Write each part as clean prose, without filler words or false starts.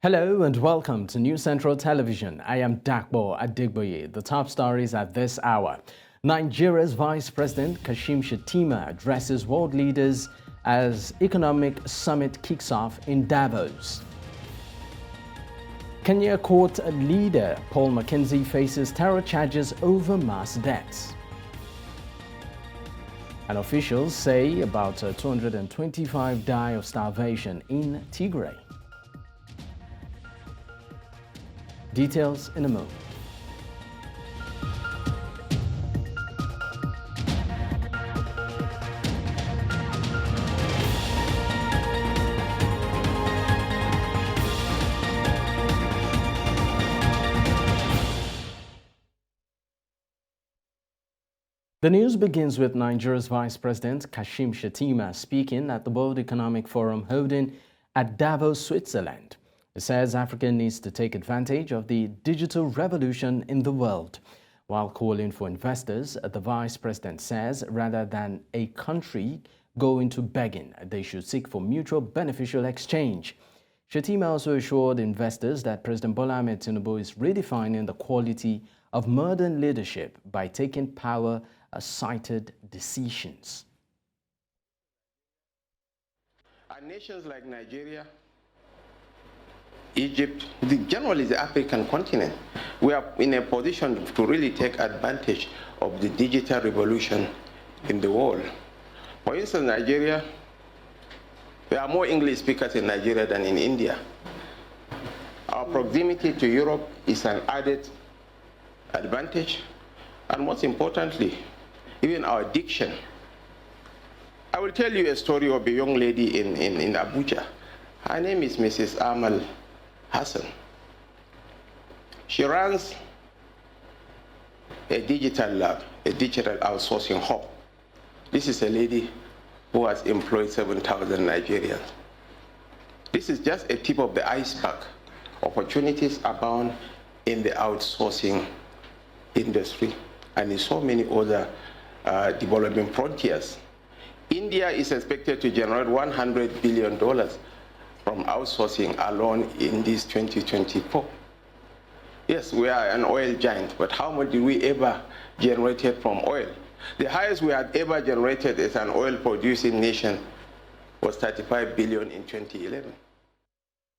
Hello and welcome to News Central Television. I am Dakbo Adigboye. The top stories at this hour. Nigeria's Vice President Kashim Shettima addresses world leaders as economic summit kicks off in Davos. Kenya court leader Paul Mackenzie faces terror charges over mass deaths. And officials say about 225 die of starvation in Tigray. Details in a moment. The news begins with Nigeria's Vice President Kashim Shettima speaking at the World Economic Forum holding at Davos, Switzerland. It says Africa needs to take advantage of the digital revolution in the world. While calling for investors, the Vice President says rather than a country go into begging, they should seek for mutual beneficial exchange. Shettima also assured investors that President Bola Ahmed Tinubu is redefining the quality of modern leadership by taking power as cited decisions. Our nations like Nigeria, Egypt, generally the African continent, we are in a position to really take advantage of the digital revolution in the world. For instance, Nigeria, there are more English speakers in Nigeria than in India. Our proximity to Europe is an added advantage, and most importantly, even our diction. I will tell you a story of a young lady in Abuja. Her name is Mrs. Amal Hassan. She runs a digital lab, a digital outsourcing hub. This is a lady who has employed 7,000 Nigerians. This is just a tip of the iceberg. Opportunities abound in the outsourcing industry and in so many other developing frontiers. India is expected to generate $100 billion from outsourcing alone in this 2024. Yes, we are an oil giant, but how much did we ever generate from oil? The highest we had ever generated as an oil-producing nation was $35 billion in 2011.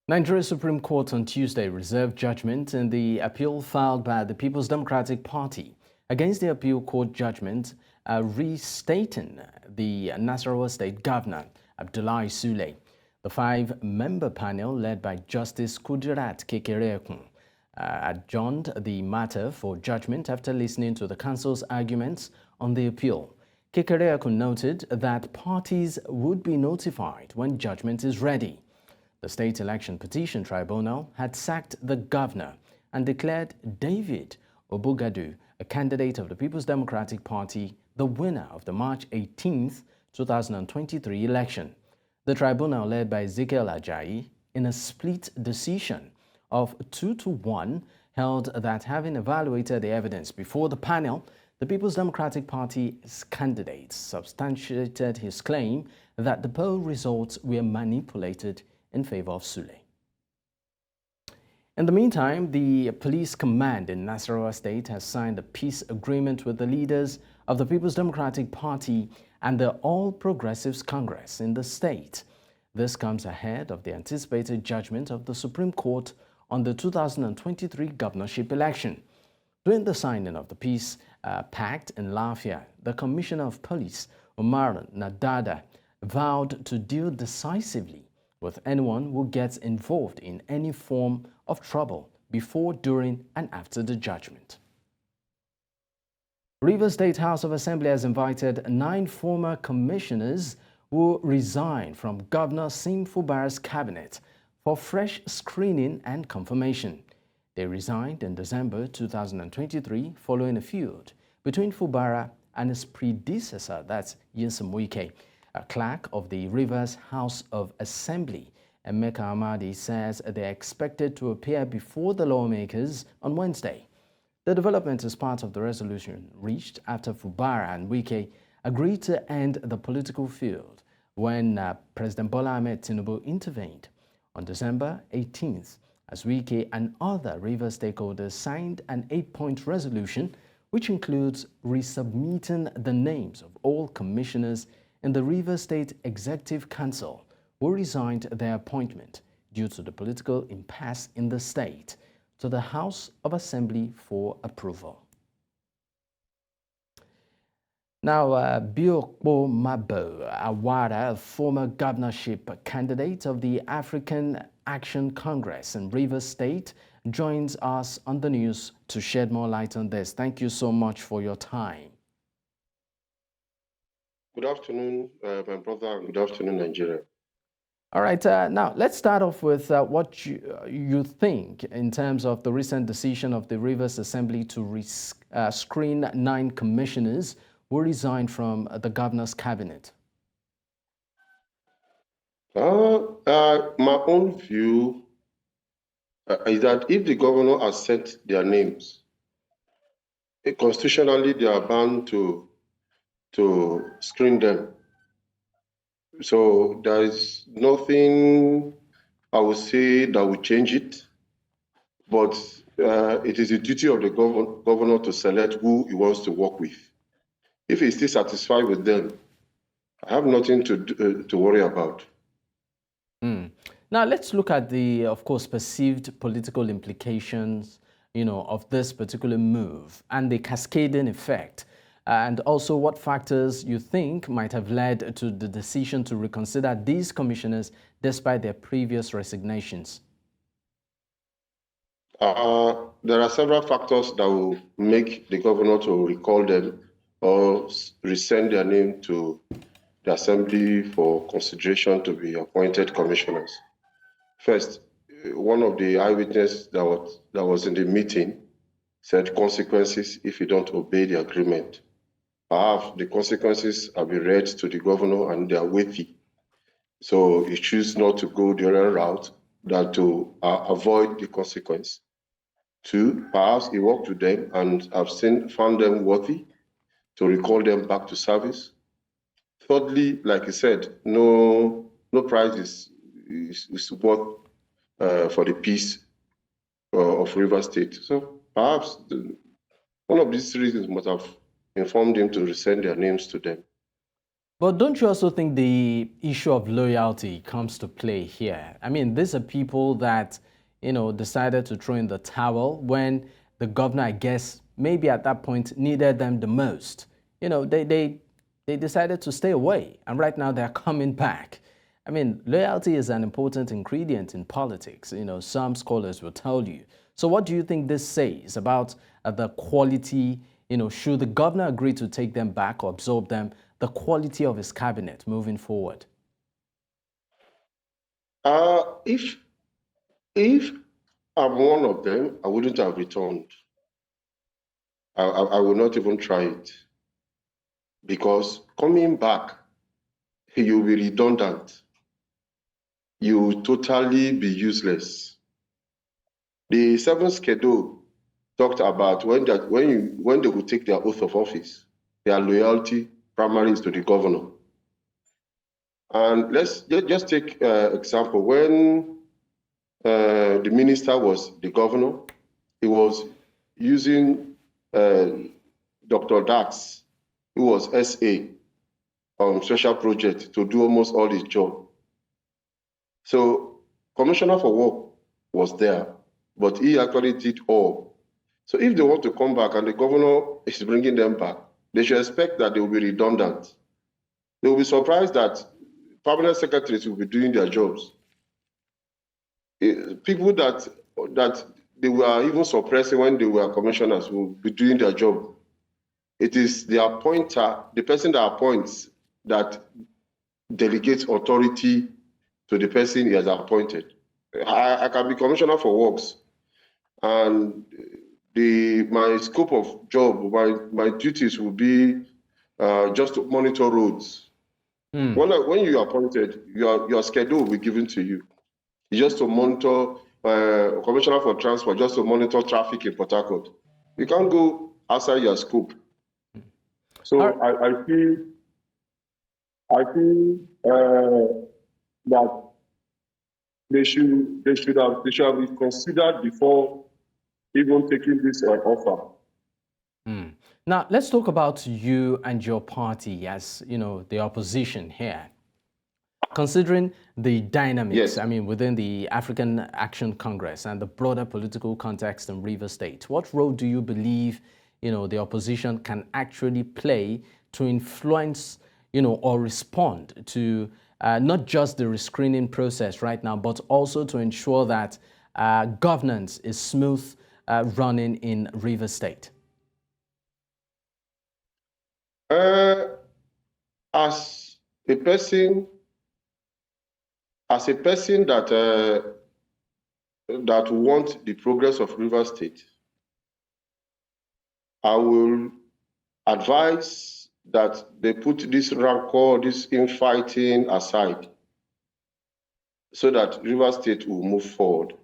Nigeria's Supreme Court on Tuesday reserved judgment in the appeal filed by the People's Democratic Party against the appeal court judgment restating the Nasarawa State Governor, Abdullahi Sule. The five-member panel, led by Justice Kudirat Kekere-Ekun, adjourned the matter for judgment after listening to the counsel's arguments on the appeal. Kekere-Ekun noted that parties would be notified when judgment is ready. The State Election Petition Tribunal had sacked the governor and declared David Ombugadu, a candidate of the People's Democratic Party, the winner of the March 18, 2023 election. The tribunal, led by Ezekiel Ajayi, in a split decision of 2-1, held that having evaluated the evidence before the panel, the People's Democratic Party's candidate substantiated his claim that the poll results were manipulated in favor of Sule. In the meantime, the police command in Nasarawa State has signed a peace agreement with the leaders of the People's Democratic Party and the All Progressives Congress in the state. This comes ahead of the anticipated judgment of the Supreme Court on the 2023 governorship election. During the signing of the peace pact in Lafia, the Commissioner of Police, Umar Nadada, vowed to deal decisively with anyone who gets involved in any form of trouble before, during, and after the judgment. Rivers State House of Assembly has invited 9 former commissioners who resigned from Governor Fubara's cabinet for fresh screening and confirmation. They resigned in December 2023 following a feud between Fubara and his predecessor, that's Nyesom Wike. A clerk of the Rivers House of Assembly, Emeka Amadi, says they are expected to appear before the lawmakers on Wednesday. The development is part of the resolution reached after Fubara and Wike agreed to end the political feud when President Bola Ahmed Tinubu intervened. On December 18th, as Wike and other river stakeholders signed an 8-point resolution which includes resubmitting the names of all commissioners in the River State Executive Council who resigned their appointment due to the political impasse in the state to the House of Assembly for approval. Now, Biokpo Mabo Awara, a former governorship candidate of the African Action Congress in Rivers State, joins us on the news to shed more light on this. Thank you so much for your time. Good afternoon, my brother, and good afternoon, Nigeria. All right, now let's start off with what you think in terms of the recent decision of the Rivers Assembly to screen 9 commissioners who resigned from the governor's cabinet. My own view is that if the governor has set their names, constitutionally they are bound to screen them. So there is nothing I would say that will change it, but it is the duty of the governor to select who he wants to work with. If he's still satisfied with them, I have nothing to worry about. Now let's look at the, of course, perceived political implications, of this particular move and the cascading effect, and also what factors you think might have led to the decision to reconsider these commissioners despite their previous resignations. There are several factors that will make the governor to recall them or resend their name to the Assembly for consideration to be appointed commissioners. First, one of the eyewitnesses that was in the meeting said consequences if you don't obey the agreement. Perhaps the consequences have been read to the governor and they are weighty. So he chooses not to go the other route than to avoid the consequence. 2, perhaps he worked with them and found them worthy to recall them back to service. Thirdly, like I said, no prize is worth for the peace of Rivers State. So perhaps one of these reasons must have informed him to resend their names to them. But don't you also think the issue of loyalty comes to play here? I mean, these are people that, decided to throw in the towel when the governor, I guess, maybe at that point needed them the most. They decided to stay away, and right now they're coming back. I mean, loyalty is an important ingredient in politics. Some scholars will tell you. So what do you think this says about the quality, should the governor agree to take them back or absorb them, the quality of his cabinet moving forward? If I'm one of them, I wouldn't have returned. I will not even try it. Because coming back, you'll be redundant. You will totally be useless. The 7th schedule talked about when they will take their oath of office, their loyalty primarily is to the governor. And let's just take example. When the minister was the governor, he was using Dr. Dax, who was SA on special project, to do almost all his job. So Commissioner for Work was there, but he actually did all. So if they want to come back and the governor is bringing them back, they should expect that they will be redundant. They will be surprised that permanent secretaries will be doing their jobs. People that they were even suppressing when they were commissioners will be doing their job. It is the appointer, the person that appoints, that delegates authority to the person he has appointed. I can be commissioner for works, and my scope of job, my duties will be just to monitor roads. When you are appointed, your schedule will be given to you. Just to monitor, commissioner for transport, just to monitor traffic in Port Harcourt. You can't go outside your scope. So I feel that they should have been considered before even taking this offer. Now, let's talk about you and your party as, the opposition here. Considering the dynamics, Yes. I mean, within the African Action Congress and the broader political context in Rivers State, what role do you believe, the opposition can actually play to influence, or respond to not just the rescreening process right now, but also to ensure that governance is smooth running in Rivers State? As a person that wants the progress of Rivers State, I will advise that they put this rancor, this infighting aside, so that Rivers State will move forward.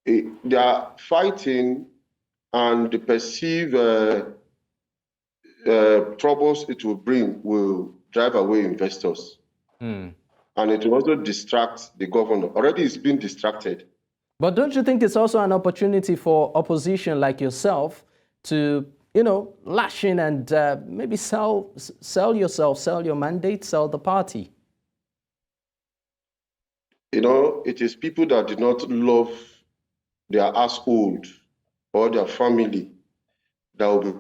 They are fighting, and the perceived troubles it will bring will drive away investors. And it will also distract the governor. Already it's been distracted. But don't you think it's also an opportunity for opposition like yourself to, lash in and maybe sell yourself, sell your mandate, sell the party? It is people that do not love their household or their family that will be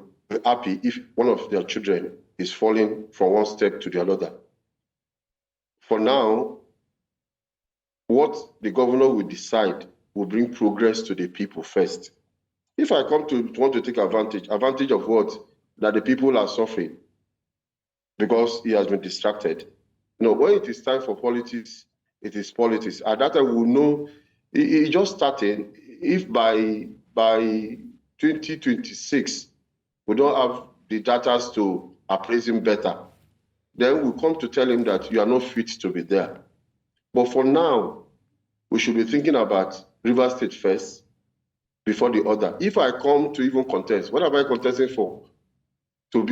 happy if one of their children is falling from one step to the other. For now, what the governor will decide will bring progress to the people first. If I come to want to take advantage of what? That the people are suffering because he has been distracted. When it is time for politics, it is politics. At that time, we will know it just started. If by 2026, we don't have the data to appraise him better, then we come to tell him that you are not fit to be there. But for now, we should be thinking about Rivers State first before the other. If I come to even contest, what am I contesting for? To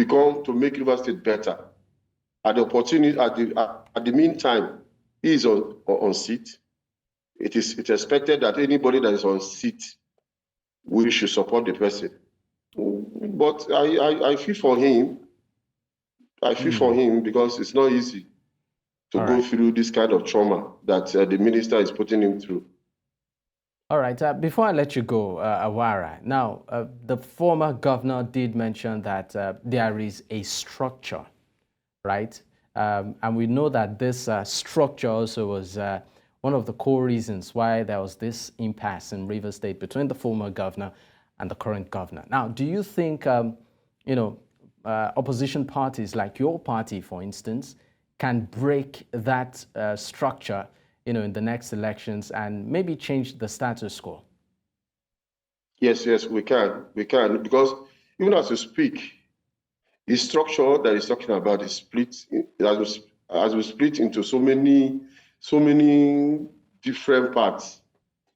make Rivers State better. At the opportunity, at the meantime, he is on seat. It's expected that anybody that is on seat, we should support the person. But I feel for him. I feel for him because it's not easy to go through this kind of trauma that the minister is putting him through. All right. Before I let you go, Awara, now, the former governor did mention that there is a structure, right? And we know that this structure also was one of the core reasons why there was this impasse in Rivers State between the former governor and the current governor. Now, do you think, opposition parties like your party, for instance, can break that structure, in the next elections and maybe change the status quo? Yes, we can. We can, because even as we speak, the structure that he's talking about is split, as we split into so many different parts.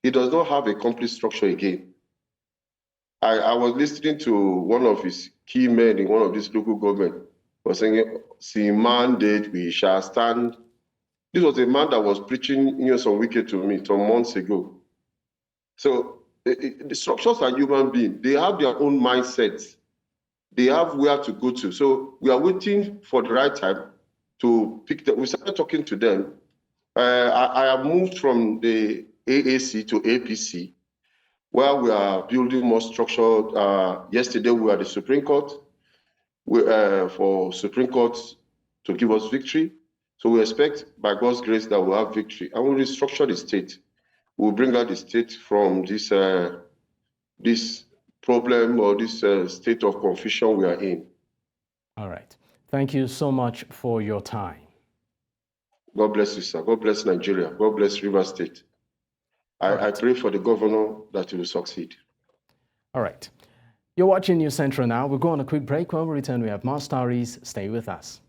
It does not have a complete structure again. I was listening to one of his key men in one of these local government was saying, "See, mandate, we shall stand." This was a man that was preaching some wicked to me some months ago. So the structures are human beings. They have their own mindsets. They have where to go to. So we are waiting for the right time to pick them. We started talking to them. I have moved from the AAC to APC, where we are building more structure. Yesterday, we were at the Supreme Court for Supreme Court to give us victory. So we expect, by God's grace, that we'll have victory. And we'll restructure the state. We'll bring out the state from this problem or this state of confusion we are in. All right. Thank you so much for your time. God bless you, sir. God bless Nigeria. God bless Rivers State. I pray for the governor that he will succeed. All right. You're watching News Central now. We'll go on a quick break. When we return, we have more stories. Stay with us.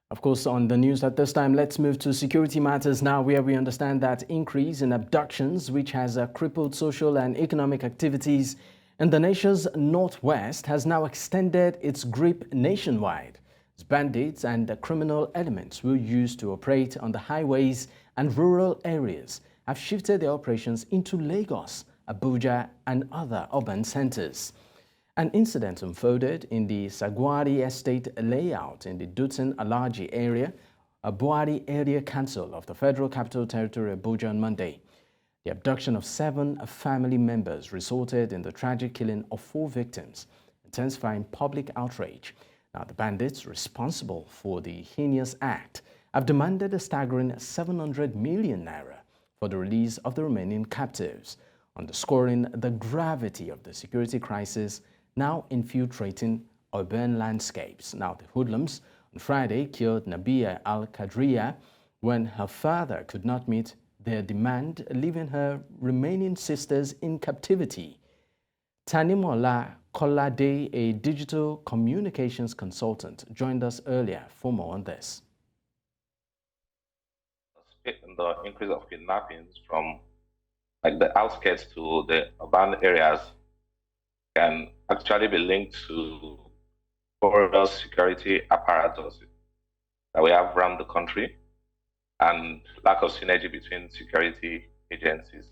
Of course, on the news at this time, let's move to security matters now, where we understand that increase in abductions, which has crippled social and economic activities in the nation's northwest, has now extended its grip nationwide. As bandits and criminal elements will use to operate on the highways and rural areas have shifted their operations into Lagos, Abuja, and other urban centers. An incident unfolded in the Sagwari Estate layout in the Dutton Alaji area, a Buhari area council of the Federal Capital Territory Abuja on Monday. The abduction of 7 family members resulted in the tragic killing of 4 victims, intensifying public outrage. Now, the bandits responsible for the heinous act have demanded a staggering 700 million naira for the release of the remaining captives, underscoring the gravity of the security crisis now infiltrating urban landscapes. Now, the hoodlums on Friday killed Nabia al-Qadriya when her father could not meet their demand, leaving her remaining sisters in captivity. Tanimola Kolade, a digital communications consultant, joined us earlier for more on this. The increase of kidnappings from the outskirts to the urban areas can actually be linked to overall security apparatus that we have around the country and lack of synergy between security agencies.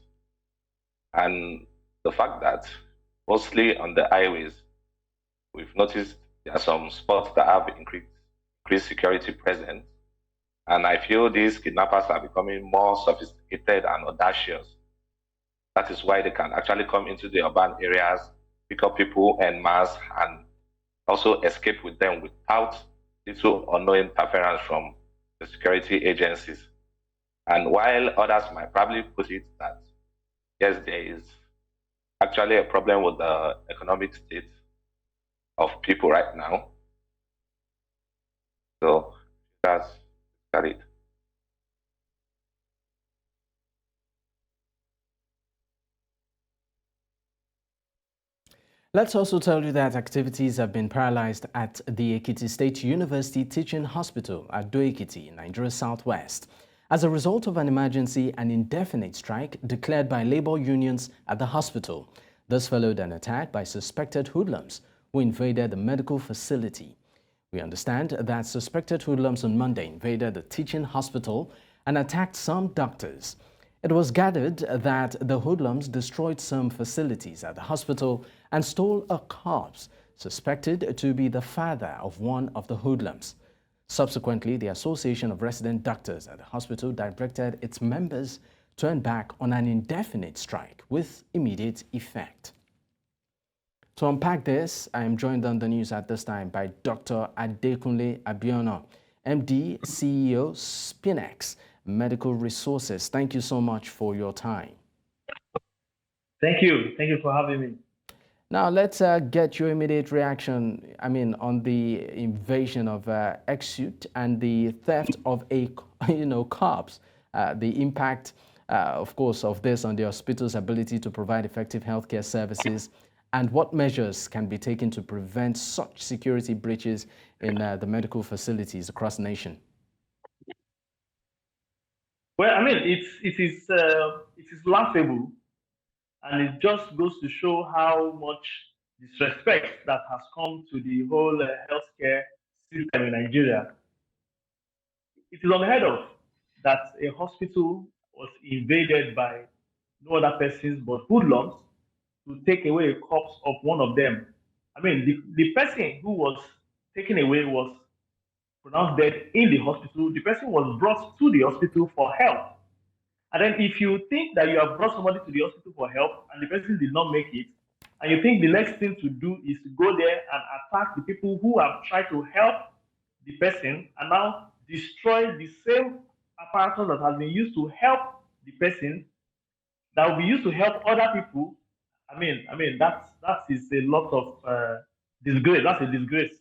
And the fact that mostly on the highways, we've noticed there are some spots that have increased security presence. And I feel these kidnappers are becoming more sophisticated and audacious. That is why they can actually come into the urban areas, pick up people en masse, and also escape with them without little or no interference from the security agencies. And while others might probably put it that, yes, there is actually a problem with the economic state of people right now. So that's it. Let's also tell you that activities have been paralyzed at the Ekiti State University Teaching Hospital at Do-Ekiti, Nigeria's southwest, as a result of an emergency and indefinite strike declared by labor unions at the hospital. This followed an attack by suspected hoodlums who invaded the medical facility. We understand that suspected hoodlums on Monday invaded the teaching hospital and attacked some doctors. It was gathered that the hoodlums destroyed some facilities at the hospital and stole a corpse suspected to be the father of one of the hoodlums. Subsequently, the Association of Resident Doctors at the hospital directed its members to turn back on an indefinite strike with immediate effect. To unpack this, I am joined on the news at this time by Dr. Adekunle Abiona, MD, CEO, Spinex Medical Resources. Thank you so much for your time. Thank you. Thank you for having me. Now, let's get your immediate reaction, on the invasion of Exute and the theft of a, corpse, the impact, of course, of this on the hospital's ability to provide effective healthcare services, and what measures can be taken to prevent such security breaches in the medical facilities across the nation? Well, it is laughable, and it just goes to show how much disrespect that has come to the whole healthcare system in Nigeria. It is unheard of that a hospital was invaded by no other persons but hoodlums to take away a corpse of one of them. The person who was taken away was pronounced dead in the hospital. The person was brought to the hospital for help. And then if you think that you have brought somebody to the hospital for help and the person did not make it, and you think the next thing to do is to go there and attack the people who have tried to help the person and now destroy the same apparatus that has been used to help the person, that will be used to help other people, that is a lot of disgrace. That's a disgrace.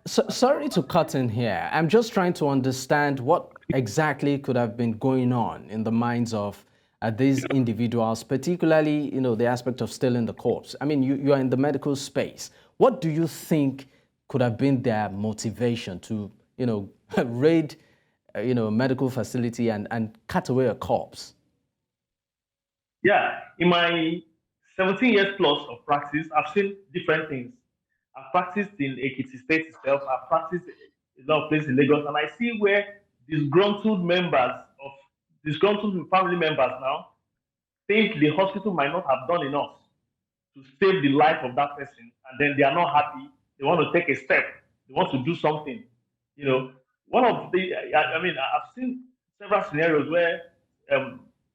Sorry to cut in here. I'm just trying to understand what exactly could have been going on in the minds of these individuals, particularly, the aspect of stealing the corpse. You are in the medical space. What do you think could have been their motivation to, raid, medical facility and cut away a corpse? Yeah, in my 17 years plus of practice, I've seen different things. I've practiced in Ekiti State itself. I've practiced a lot of places in Lagos, and I see where disgruntled family members now think the hospital might not have done enough to save the life of that person, and then they are not happy. They want to take a step. They want to do something. One of the, I've seen several scenarios where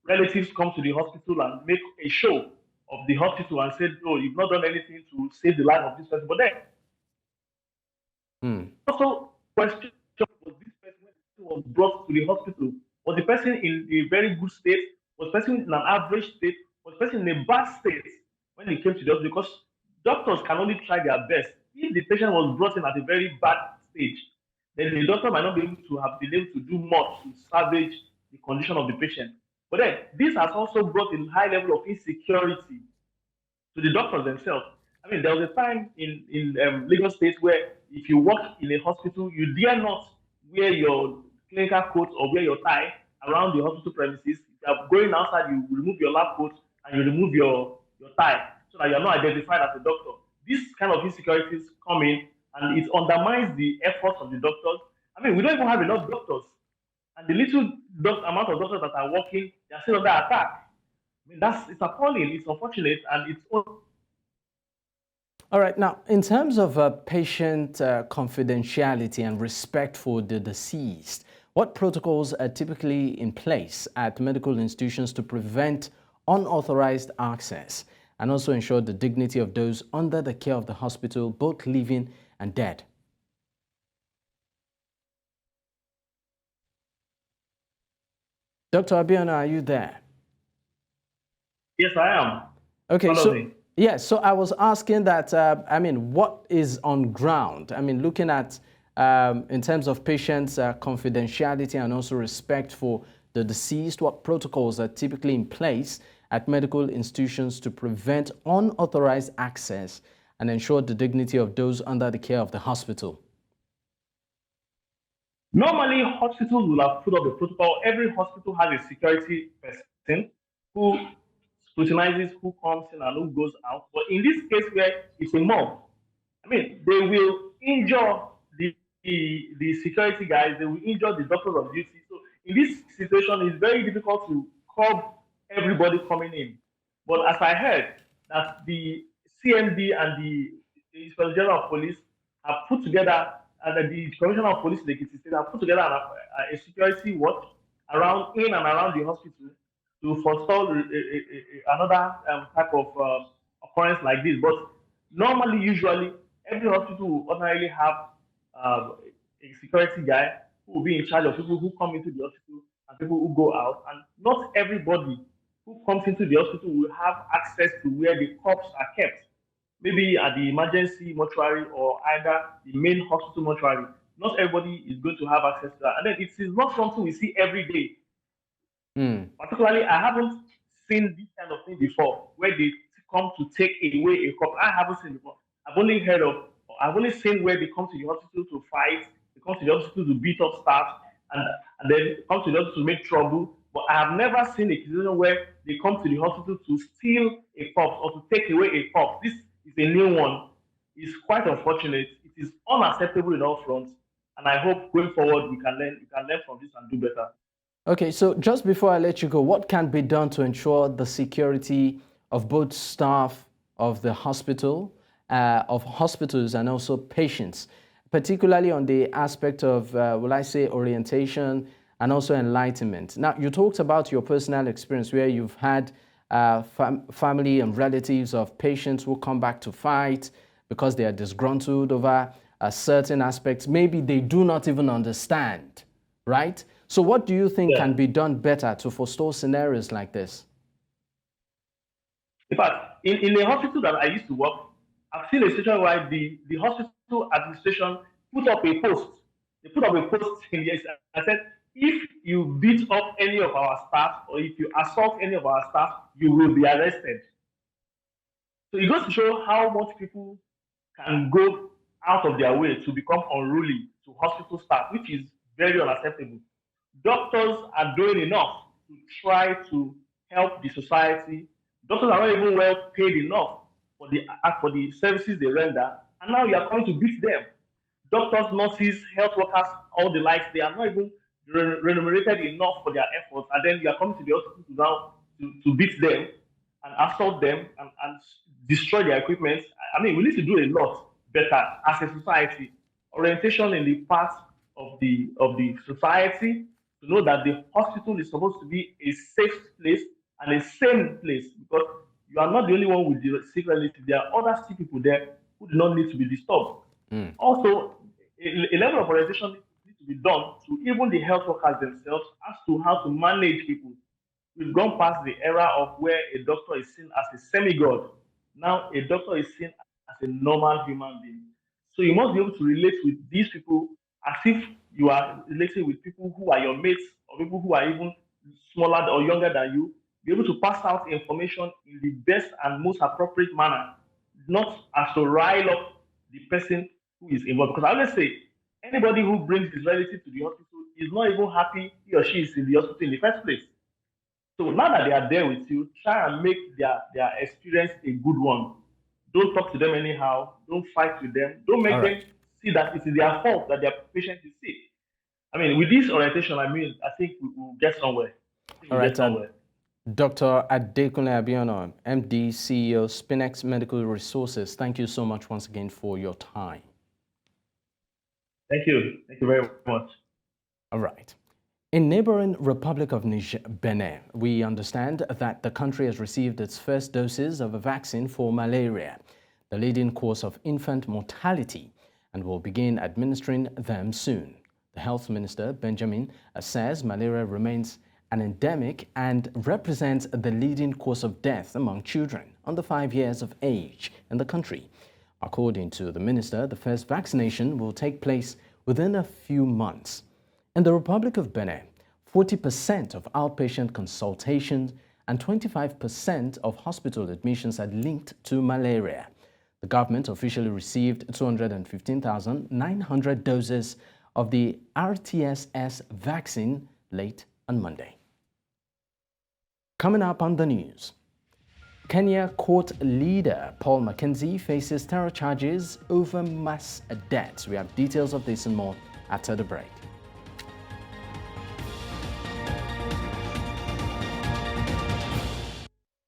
relatives come to the hospital and make a show of the hospital and say, "Oh, you've not done anything to save the life of this person." But then, also question: was this person was brought to the hospital? Was the person in a very good state? Was the person in an average state? Was the person in a bad state when he came to the hospital? Because doctors can only try their best. If the patient was brought in at a very bad stage, then the doctor might not be able to have been able to do much to salvage the condition of the patient. But then this has also brought a high level of insecurity to the doctors themselves. I mean, there was a time in Lagos State where if you work in a hospital, you dare not wear your clinical coat or wear your tie around the hospital premises. If you are going outside, you remove your lab coat and you remove your tie so that you are not identified as a doctor. This kind of insecurities come in and it undermines the efforts of the doctors. I mean, we don't even have enough doctors. And the little amount of doctors that are working, they are still under attack. I mean, it's appalling, it's unfortunate, and it's... All right, now, in terms of patient confidentiality and respect for the deceased, what protocols are typically in place at medical institutions to prevent unauthorized access and also ensure the dignity of those under the care of the hospital, both living and dead? Dr. Abiona, are you there? Yes, I am. Okay, so I was asking that, what is on ground? I mean, looking at, in terms of patients' confidentiality and also respect for the deceased, what protocols are typically in place at medical institutions to prevent unauthorized access and ensure the dignity of those under the care of the hospital? Normally, hospitals will have put up a protocol. Every hospital has a security person who scrutinizes who comes in and who goes out. But in this case where it's a mob, I mean, they will injure the security guys, they will injure the doctors of duty. So in this situation, it's very difficult to curb everybody coming in. But as I heard, that the CMD and the Inspector General of Police have put together, and the Commissioner of Police in the State have put together a security watch in and around the hospital to forestall another type of occurrence like this. But normally, usually, every hospital will ordinarily have a security guy who will be in charge of people who come into the hospital and people who go out. And not everybody who comes into the hospital will have access to where the corpses are kept. Maybe at the emergency mortuary or either the main hospital mortuary. Not everybody is going to have access to that. And then it is not something we see every day. Particularly, I haven't seen this kind of thing before, where they come to take away a corpse. I haven't seen it before. I've only seen where they come to the hospital to fight, they come to the hospital to beat up staff, and then come to the hospital to make trouble. But I have never seen a situation where they come to the hospital to steal a corpse or to take away a corpse. This is a new one. It's quite unfortunate. It is unacceptable in all fronts. And I hope going forward we can learn from this and do better. Okay, so just before I let you go, what can be done to ensure the security of both staff of the hospital, of hospitals, and also patients, particularly on the aspect of, orientation and also enlightenment? Now, you talked about your personal experience where you've had family and relatives of patients who come back to fight because they are disgruntled over certain aspects. Maybe they do not even understand, right? So what do you think can be done better to forestall scenarios like this? In fact, in the hospital that I used to work, I've seen a situation where the hospital administration put up a post. They put up a post in the I said, if you beat up any of our staff or if you assault any of our staff, you will be arrested. So it goes to show how much people can go out of their way to become unruly to hospital staff, which is very unacceptable. Doctors are doing enough to try to help the society. Doctors are not even well paid enough for the services they render, and now you are coming to beat them. Doctors, nurses, health workers, all the likes, they are not even remunerated enough for their efforts, and then you are coming to the hospital now to beat them and assault them and destroy their equipment. I mean, we need to do a lot better as a society. Orientation in the path of the society, to know that the hospital is supposed to be a safe place and a sane place, because you are not the only one with the sick relative. There are other sick people there who do not need to be disturbed. Also, a level of orientation needs to be done to even the health workers themselves as to how to manage people. We've gone past the era of where a doctor is seen as a semi-god. Now a doctor is seen as a normal human being. So you must be able to relate with these people as if you are relating with people who are your mates or people who are even smaller or younger than you. Be able to pass out information in the best and most appropriate manner, not as to rile up the person who is involved. Because I always say, anybody who brings his relative to the hospital is not even happy he or she is in the hospital in the first place. So now that they are there with you, try and make their experience a good one. Don't talk to them anyhow. Don't fight with them. Don't make them see that it is their fault that their patient is sick. I mean, with this orientation, I think we will get somewhere. All right, Dr. Adekunle Abiona, MD, CEO, Spinex Medical Resources, thank you so much once again for your time. Thank you. Thank you very much. All right. In neighboring Republic of Niger, Benin, we understand that the country has received its first doses of a vaccine for malaria, the leading cause of infant mortality, and will begin administering them soon. The health minister, Benjamin, says malaria remains an endemic and represents the leading cause of death among children under 5 years of age in the country. According to the minister, the first vaccination will take place within a few months. In the Republic of Benin, 40% of outpatient consultations and 25% of hospital admissions are linked to malaria. The government officially received 215,900 doses of the RTSS vaccine late on Monday. Coming up on the news, Kenya court leader Paul Mackenzie faces terror charges over mass deaths. We have details of this and more after the break.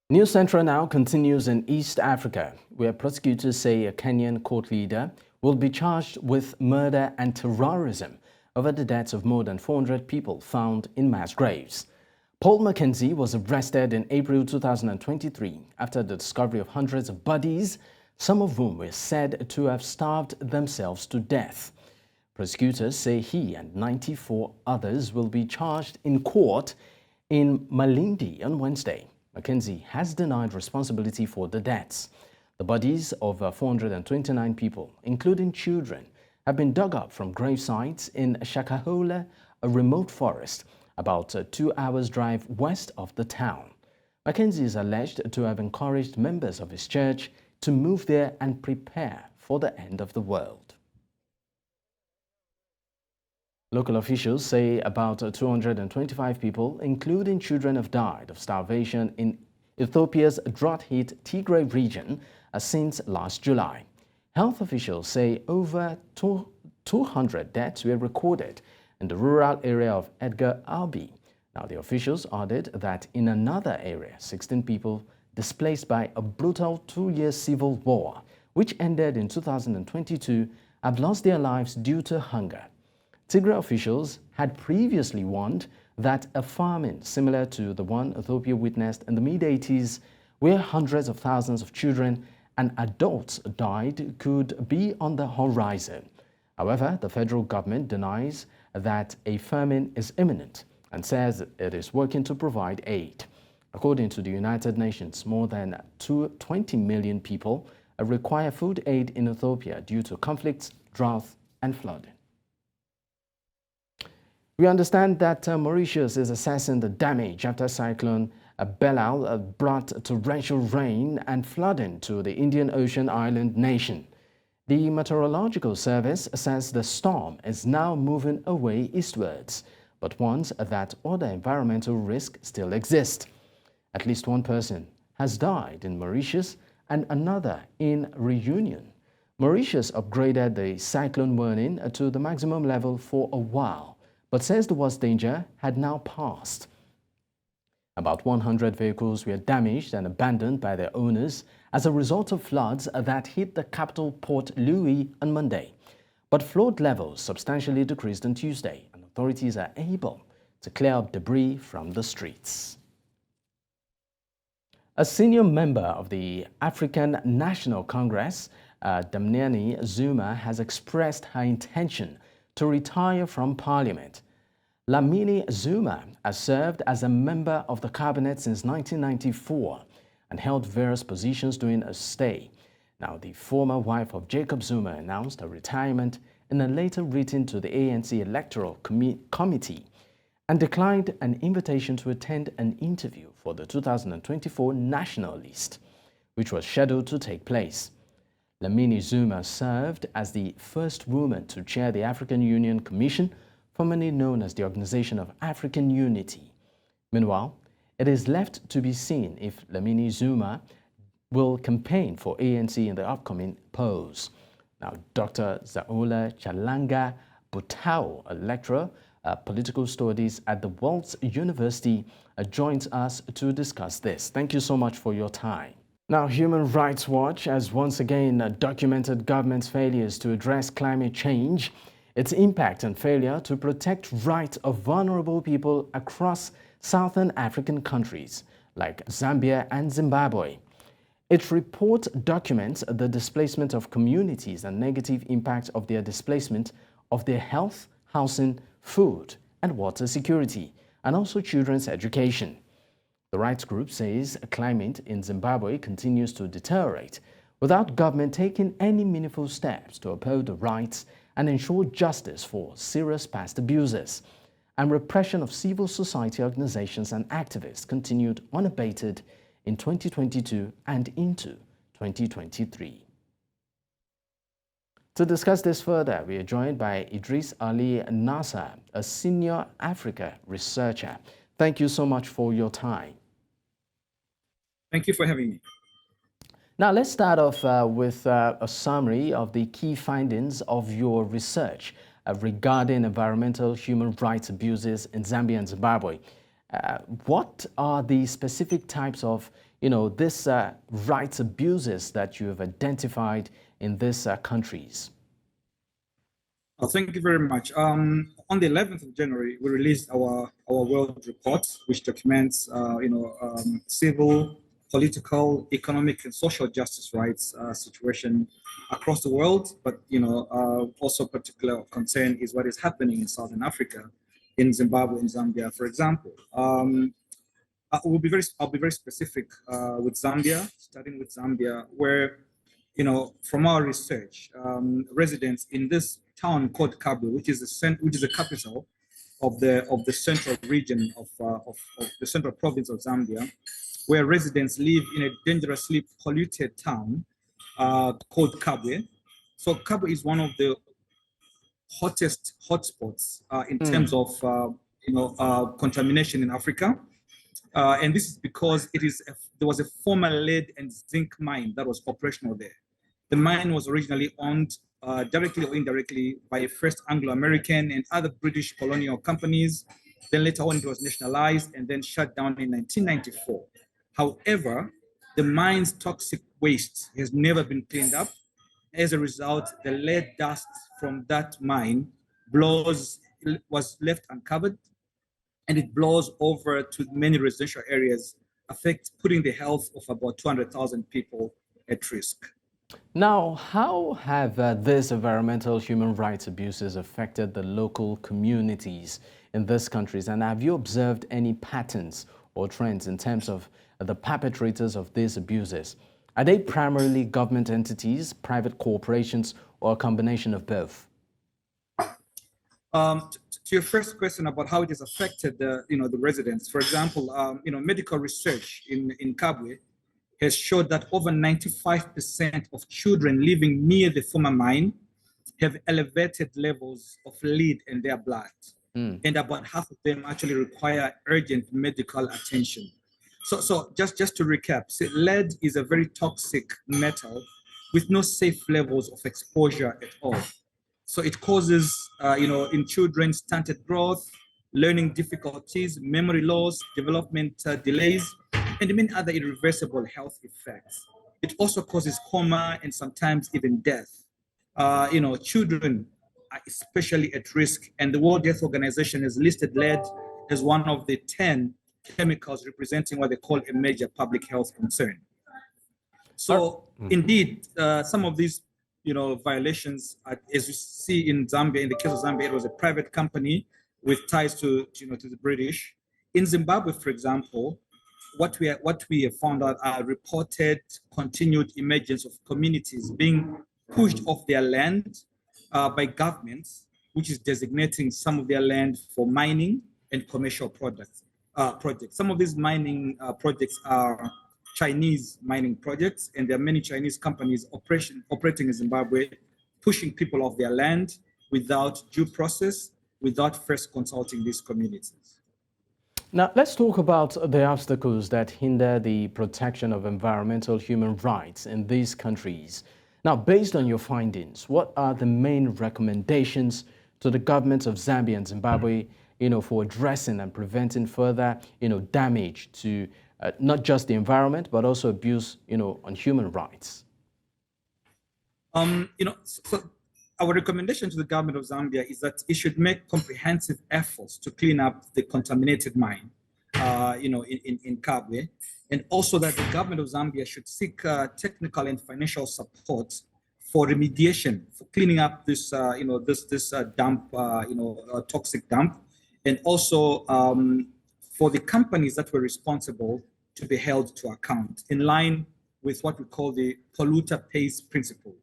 News Central now continues in East Africa, where prosecutors say a Kenyan court leader will be charged with murder and terrorism over the deaths of more than 400 people found in mass graves. Paul Mackenzie was arrested in April 2023 after the discovery of hundreds of bodies, some of whom were said to have starved themselves to death. Prosecutors say he and 94 others will be charged in court in Malindi on Wednesday. Mackenzie has denied responsibility for the deaths. The bodies of 429 people, including children, have been dug up from grave sites in Shakahola, a remote forest about 2 hours' drive west of the town. Mackenzie is alleged to have encouraged members of his church to move there and prepare for the end of the world. Local officials say about 225 people, including children, have died of starvation in Ethiopia's drought-hit Tigray region since last July. Health officials say over 200 deaths were recorded in the rural area of Edgar Albi. Now, the officials added that in another area, 16 people displaced by a brutal 2-year civil war, which ended in 2022, have lost their lives due to hunger. Tigray officials had previously warned that a famine similar to the one Ethiopia witnessed in the mid-80s, where hundreds of thousands of children and adults died, could be on the horizon. However, the federal government denies that a famine is imminent and says it is working to provide aid. According to the United Nations, more than 20 million people require food aid in Ethiopia due to conflicts, drought, and flooding. We understand that Mauritius is assessing the damage after cyclone Belal brought torrential rain and flooding to the Indian Ocean island nation. The Meteorological Service says the storm is now moving away eastwards, but warns that other environmental risks still exist. At least one person has died in Mauritius and another in Reunion. Mauritius upgraded the cyclone warning to the maximum level for a while, but says the worst danger had now passed. About 100 vehicles were damaged and abandoned by their owners as a result of floods that hit the capital Port Louis on Monday. But flood levels substantially decreased on Tuesday, and authorities are able to clear up debris from the streets. A senior member of the African National Congress, Dlamini Zuma, has expressed her intention to retire from parliament. Dlamini Zuma has served as a member of the cabinet since 1994 and held various positions during a stay. Now, the former wife of Jacob Zuma announced her retirement in a later written to the ANC Electoral Committee and declined an invitation to attend an interview for the 2024 national list, which was scheduled to take place. Dlamini Zuma served as the first woman to chair the African Union Commission, formerly known as the Organization of African Unity. Meanwhile, it is left to be seen if Dlamini Zuma will campaign for ANC in the upcoming polls. Now, Dr. Zaola Chalanga Butao, a lecturer political studies at the Waltz University, joins us to discuss this. Thank you so much for your time. Now, Human Rights Watch has once again documented government's failures to address climate change, its impact and failure to protect rights of vulnerable people across southern African countries like Zambia and Zimbabwe. Its report documents the displacement of communities and negative impact of their displacement of their health, housing, food, and water security, and also children's education. The rights group says climate in Zimbabwe continues to deteriorate without government taking any meaningful steps to uphold the rights and ensure justice for serious past abuses. And repression of civil society organizations and activists continued unabated in 2022 and into 2023. To discuss this further, we are joined by Idris Ali Nasser, a senior Africa researcher. Thank you so much for your time. Thank you for having me. Now, let's start off with a summary of the key findings of your research regarding environmental human rights abuses in Zambia and Zimbabwe. What are the specific types of, this rights abuses that you have identified in these countries? Thank you very much. On the 11th of January, we released our world report, which documents, civil, political, economic, and social justice rights situation across the world. But also particular concern is what is happening in Southern Africa, in Zimbabwe and Zambia, for example. I'll be very specific with Zambia, starting with Zambia, where from our research, residents in this town called Kabwe, which is the capital of the central region of the central province of Zambia, where residents live in a dangerously polluted town called Kabwe. So Kabwe is one of the hottest hotspots in terms of contamination in Africa, and this is because there was a former lead and zinc mine that was operational there. The mine was originally owned directly or indirectly by first Anglo-American and other British colonial companies. Then later on, it was nationalized and then shut down in 1994. However, the mine's toxic waste has never been cleaned up. As a result, the lead dust from that mine was left uncovered, and it blows over to many residential areas, putting the health of about 200,000 people at risk. Now, how have these environmental human rights abuses affected the local communities in these countries? And have you observed any patterns or trends in terms of the perpetrators of these abuses? Are they primarily government entities, private corporations, or a combination of both? To your first question about how it has affected the residents, for example, medical research in Kabwe has showed that over 95% of children living near the former mine have elevated levels of lead in their blood. And about half of them actually require urgent medical attention. So just to recap, so lead is a very toxic metal with no safe levels of exposure at all. So it causes, in children, stunted growth, learning difficulties, memory loss, development delays, and many other irreversible health effects. It also causes coma and sometimes even death. Children are especially at risk, and the World Health Organization has listed lead as one of the 10 chemicals representing what they call a major public health concern. So indeed, some of these violations, as you see in Zambia, in the case of Zambia, it was a private company with ties to the British. In Zimbabwe, for example, what we have found out are reported continued emergence of communities being pushed off their land by governments, which is designating some of their land for mining and commercial projects. Some of these mining projects are Chinese mining projects, and there are many Chinese companies operating in Zimbabwe, pushing people off their land without due process, without first consulting these communities. Now, let's talk about the obstacles that hinder the protection of environmental human rights in these countries. Now, based on your findings, what are the main recommendations to the governments of Zambia and Zimbabwe, for addressing and preventing further, damage to not just the environment, but also abuse, on human rights? So our recommendation to the government of Zambia is that it should make comprehensive efforts to clean up the contaminated mine, in Kabwe, and also that the government of Zambia should seek technical and financial support for remediation, for cleaning up this, this dump, toxic dump, and also for the companies that were responsible to be held to account in line with what we call the polluter pays principle,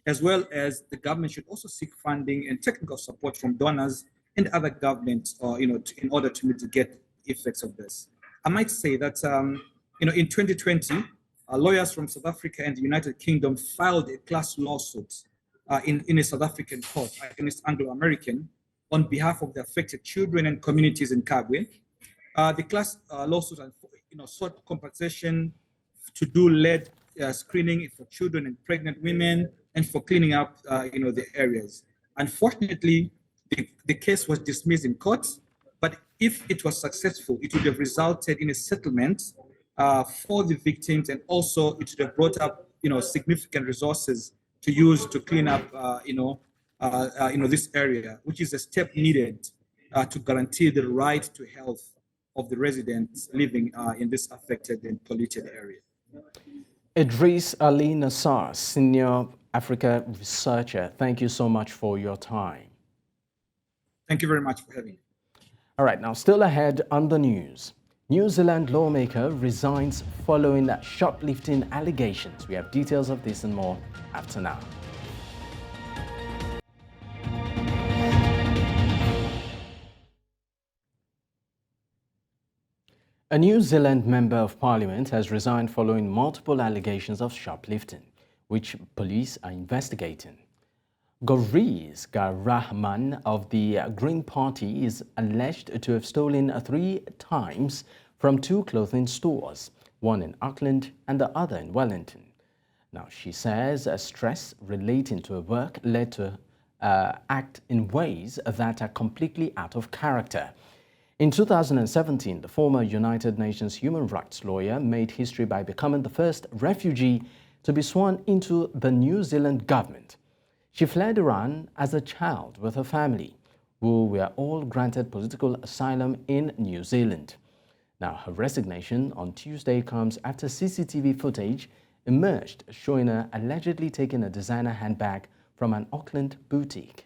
as well as the government should also seek funding and technical support from donors and other governments, in order to mitigate effects of this. I might say that, in 2020, lawyers from South Africa and the United Kingdom filed a class lawsuit in a South African court against Anglo-American on behalf of the affected children and communities in Kabwe. The class lawsuit, sought compensation to do lead screening for children and pregnant women and for cleaning up, the areas. Unfortunately, the case was dismissed in court, but if it was successful, it would have resulted in a settlement for the victims, and also it would have brought up, significant resources to use to clean up, this area, which is a step needed to guarantee the right to health of the residents living in this affected and polluted area. Idris Ali Nassar, Senior Africa Researcher, thank you so much for your time. Thank you very much for having me. All right, now still ahead on the news. New Zealand lawmaker resigns following shoplifting allegations. We have details of this and more after now. A New Zealand Member of Parliament has resigned following multiple allegations of shoplifting, which police are investigating. Goriz Garahman of the Green Party is alleged to have stolen 3 times from 2 clothing stores, one in Auckland and the other in Wellington. Now, she says stress relating to her work led to act in ways that are completely out of character. In 2017, the former United Nations human rights lawyer made history by becoming the first refugee to be sworn into the New Zealand government. She fled Iran as a child with her family, who were all granted political asylum in New Zealand. Now, her resignation on Tuesday comes after CCTV footage emerged showing her allegedly taking a designer handbag from an Auckland boutique.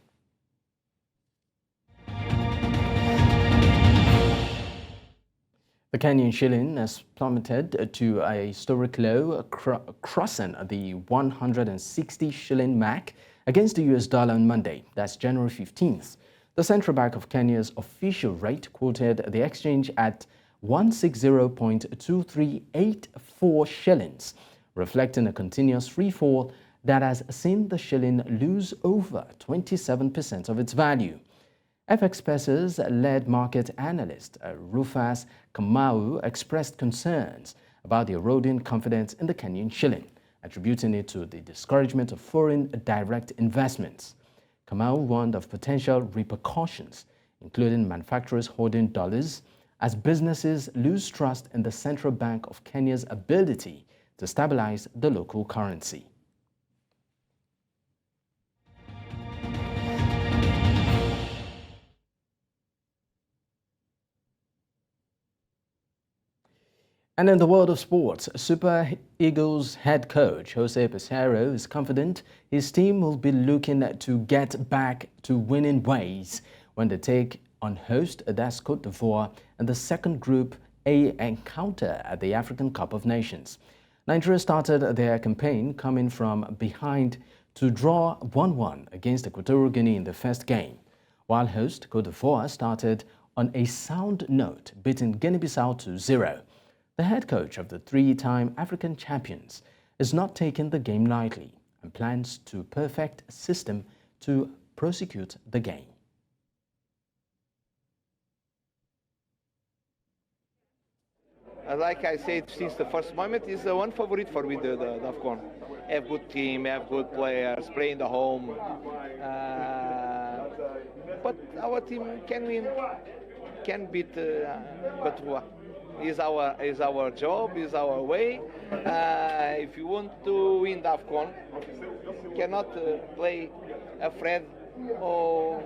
The Kenyan shilling has plummeted to a historic low, crossing the 160 shilling mark against the US dollar on Monday. That's January 15th. The Central Bank of Kenya's official rate quoted the exchange at 160.2384 shillings, reflecting a continuous free fall that has seen the shilling lose over 27% of its value. FX Pesos-led market analyst Rufus Kamau expressed concerns about the eroding confidence in the Kenyan shilling, attributing it to the discouragement of foreign direct investments. Kamau warned of potential repercussions, including manufacturers hoarding dollars, as businesses lose trust in the Central Bank of Kenya's ability to stabilize the local currency. And in the world of sports, Super Eagles head coach Jose Peseiro is confident his team will be looking to get back to winning ways when they take on host that's Côte d'Ivoire in the second Group A encounter at the African Cup of Nations. Nigeria started their campaign coming from behind to draw 1-1 against Equatorial Guinea in the first game, while host Côte d'Ivoire started on a sound note, beating Guinea-Bissau 2-0. The head coach of the three-time African champions is not taking the game lightly and plans to perfect a system to prosecute the game. Like I said since the first moment, is the one favorite for me, the AFCON. Have good team, have good players, play in the home. But our team can win, can beat Cote Is our job, is our way. If you want to win the AFCON, cannot play afraid or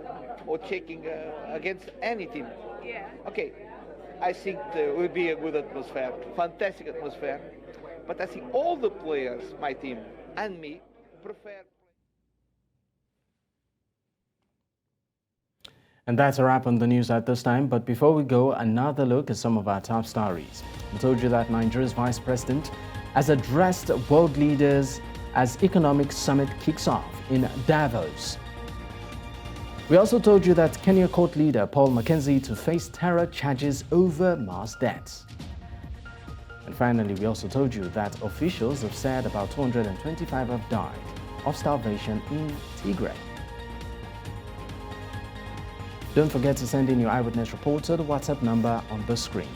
checking against any team. Yeah. Okay, I think it will be a good atmosphere, fantastic atmosphere. But I think all the players, my team and me, prefer. And that's a wrap on the news at this time. But before we go, another look at some of our top stories. We told you that Nigeria's vice president has addressed world leaders as economic summit kicks off in Davos. We also told you that Kenya court leader Paul Mackenzie to face terror charges over mass deaths. And finally, we also told you that officials have said about 225 have died of starvation in Tigray. Don't forget to send in your eyewitness report to the WhatsApp number on the screen.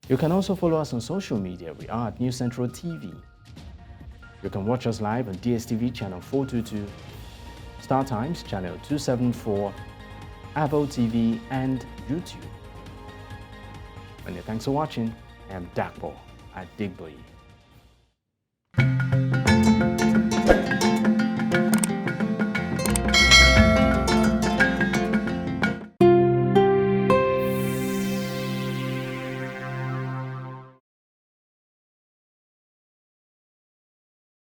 You can also follow us on social media. We are at News Central TV. You can watch us live on DSTV channel 422, Star Times channel 274, Apple TV, and YouTube. Many thanks for watching. I am Dakpo at Digboy.